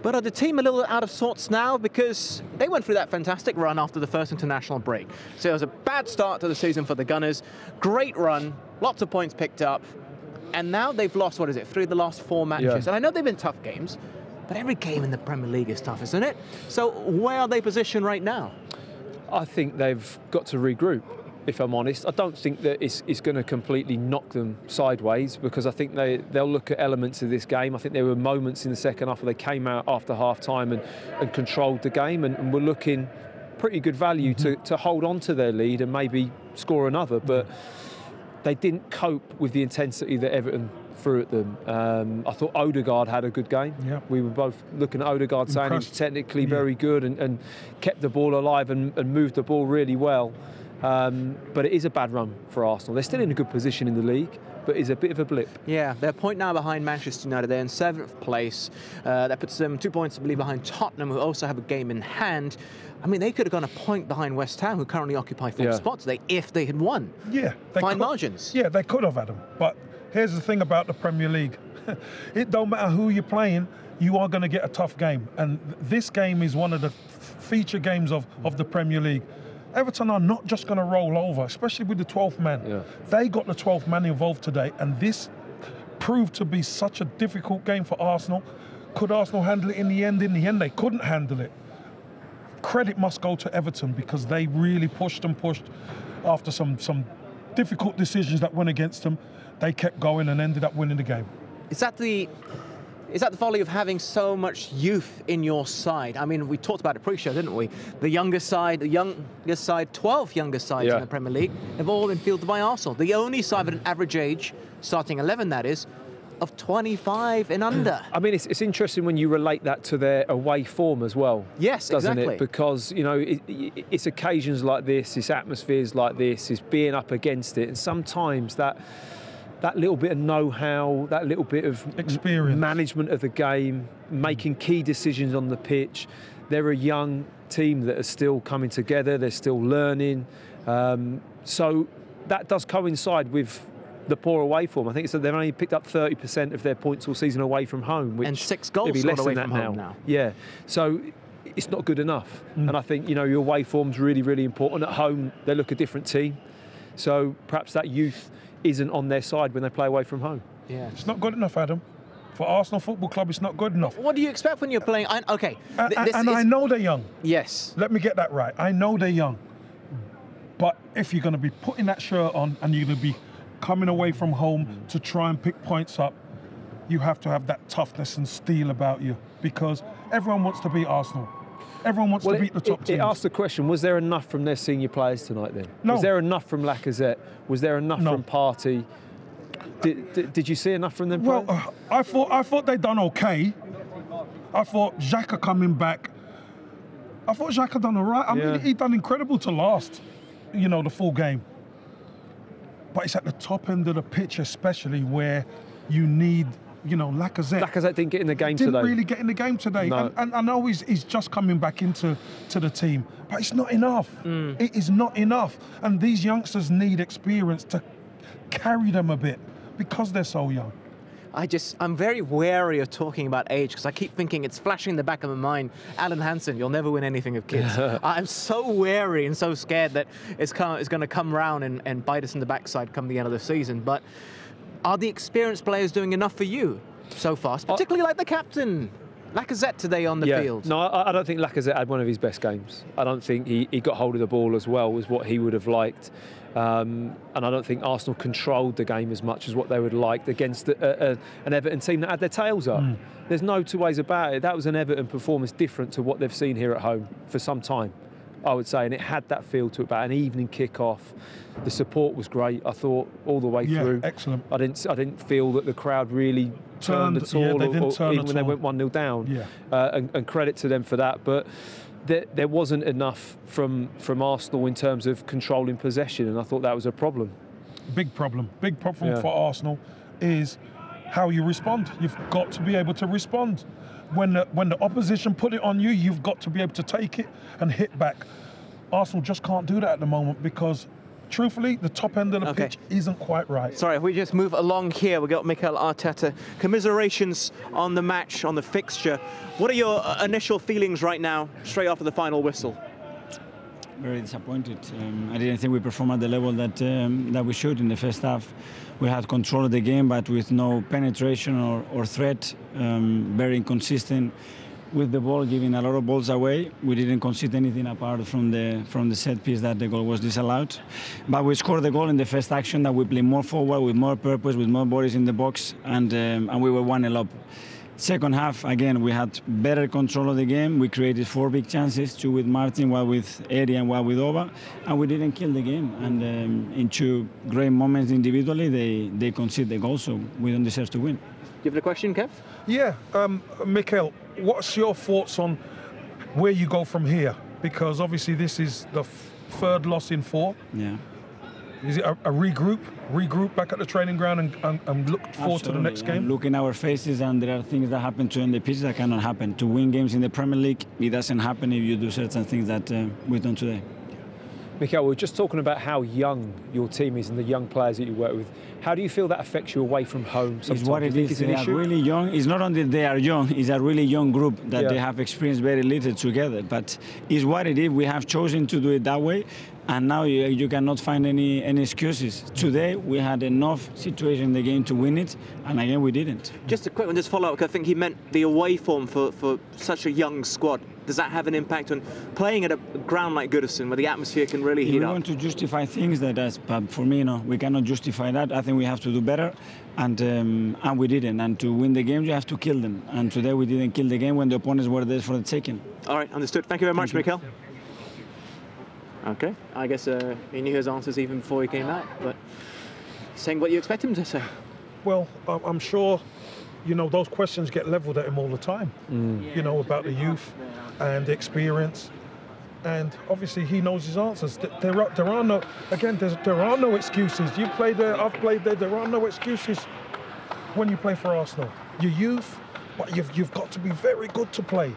But are the team a little out of sorts now? Because they went through that fantastic run after the first international break. So it was a bad start to the season for the Gunners. Great run, lots of points picked up. And now they've lost, what is it, 3 of the last 4 matches. Yeah. And I know they've been tough games, but every game in the Premier League is tough, isn't it? So where are they positioned right now? I think they've got to regroup, if I'm honest. I don't think that it's going to completely knock them sideways, because I think they'll look at elements of this game. I think there were moments in the second half where they came out after half-time and controlled the game and were looking pretty good value to hold on to their lead and maybe score another. But they didn't cope with the intensity that Everton threw at them. I thought Odegaard had a good game. Yeah. We were both looking at Odegaard saying he was technically very good and kept the ball alive and moved the ball really well. But it is a bad run for Arsenal. They're still in a good position in the league, but it's a bit of a blip. Yeah, they're a point now behind Manchester United. They're in 7th place. That puts them 2 points, I believe, behind Tottenham, who also have a game in hand. I mean, they could have gone a point behind West Ham, who currently occupy 4th spot today, if they had won. Yeah. Fine margins. Yeah, they could have, Adam. But here's the thing about the Premier League. It don't matter who you're playing, you are going to get a tough game. And this game is one of the feature games of the Premier League. Everton are not just going to roll over, especially with the 12th man. Yeah. They got the 12th man involved today, and this proved to be such a difficult game for Arsenal. Could Arsenal handle it in the end? In the end, they couldn't handle it. Credit must go to Everton, because they really pushed after some difficult decisions that went against them. They kept going and ended up winning the game. Is that the folly of having so much youth in your side? I mean, we talked about it pre-show, didn't we? The youngest side, 12 youngest sides in the Premier League have all been fielded by Arsenal. The only side with an average age, starting 11 that is, of 25 and under. I mean, it's interesting when you relate that to their away form as well. Yes, doesn't exactly. it? Because, you know, it's occasions like this, it's atmospheres like this, it's being up against it, and sometimes that little bit of know-how, that little bit of experience, management of the game, making key decisions on the pitch. They're a young team that are still coming together, they're still learning. So that does coincide with the poor away form. I think so they've only picked up 30% of their points all season away from home, which and 6 goals be less away than from that home now. Yeah, so it's not good enough. And I think, you know, your away form's really, really important. At home, they look a different team. So perhaps that youth isn't on their side when they play away from home. Yeah, it's not good enough, Adam. For Arsenal Football Club, it's not good enough. What do you expect when you're playing? Okay, I know they're young. Yes. Let me get that right. I know they're young. But if you're going to be putting that shirt on and you're going to be coming away from home to try and pick points up, you have to have that toughness and steel about you, because everyone wants to beat Arsenal. Everyone wants to beat the top teams. It asked the question, was there enough from their senior players tonight then? No. Was there enough from Lacazette? Was there enough from Partey? Did you see enough from them? Well, I thought they done okay. I thought Xhaka coming back, I thought Xhaka done all right. I mean, he done incredible to last, you know, the full game. But it's at the top end of the pitch, especially, where you need, you know, Lacazette. Lacazette didn't get in the game today. Didn't really get in the game today. No. And I know he's just coming back into the team, but it's not enough. It is not enough. And these youngsters need experience to carry them a bit, because they're so young. I'm very wary of talking about age, because I keep thinking, it's flashing in the back of my mind, Alan Hansen, you'll never win anything with kids. I'm so wary and so scared that it's going to come round and bite us in the backside come the end of the season. But are the experienced players doing enough for you so far? Particularly like the captain, Lacazette, today on the field. No, I don't think Lacazette had one of his best games. I don't think he got hold of the ball as well as what he would have liked. And I don't think Arsenal controlled the game as much as what they would have liked against an Everton team that had their tails up. There's no two ways about it. That was an Everton performance different to what they've seen here at home for some time, I would say. And it had that feel to it, about an evening kick-off. The support was great, I thought, all the way through. Excellent. I didn't feel that the crowd really turned at all, they didn't turn even at when they all. went 1-0 down. Yeah. And credit to them for that. But there wasn't enough from Arsenal in terms of controlling possession, and I thought that was a problem. Big problem for Arsenal is how you respond. You've got to be able to respond. When the opposition put it on you, you've got to be able to take it and hit back. Arsenal just can't do that at the moment, because truthfully, the top end of the pitch isn't quite right. Sorry, if we just move along here, we got Mikel Arteta. Commiserations on the match, on the fixture. What are your initial feelings right now, straight after the final whistle? Very disappointed. I didn't think we performed at the level that we should in the first half. We had control of the game, but with no penetration or threat. Very inconsistent with the ball, giving a lot of balls away. We didn't concede anything apart from the set piece that the goal was disallowed. But we scored the goal in the first action, that we played more forward, with more purpose, with more bodies in the box, and we were 1-0 up. Second half, again, we had better control of the game. We created 4 big chances, 2 with Martin, 1 with Eddie, and 1 with Oba, and we didn't kill the game. And in 2 great moments individually, they conceded the goal, so we don't deserve to win. You have a question, Kev? Yeah, Mikel, what's your thoughts on where you go from here? Because obviously this is the 3rd loss in 4. Yeah. Is it a regroup back at the training ground and look forward to the next game? Look in our faces, and there are things that happen to in the pitch that cannot happen. To win games in the Premier League, it doesn't happen if you do certain things that we've done today. Mikel, we're just talking about how young your team is and the young players that you work with. How do you feel that affects you away from home? It's what it is. They are really young. It's not only they are young, it's a really young group that they have experienced very little together. But it's what it is. We have chosen to do it that way, and now you cannot find any excuses. Today, we had enough situation in the game to win it, and again, we didn't. Just a quick one, just follow up, because I think he meant the away form for such a young squad. Does that have an impact on playing at a ground like Goodison, where the atmosphere can really heat up? We want to justify things but for me, no, we cannot justify that. I think we have to do better, and we didn't. And to win the game, you have to kill them. And today we didn't kill the game when the opponents were there for the taking. All right, understood. Thank you very much, Mikel. Okay, I guess he knew his answers even before he came out, but saying what you expect him to say. Well, I'm sure, you know, those questions get levelled at him all the time, you know, about the youth and the experience. And obviously he knows his answers. There are no excuses. You play there, I've played there. There are no excuses when you play for Arsenal. Your youth, but you've got to be very good to play.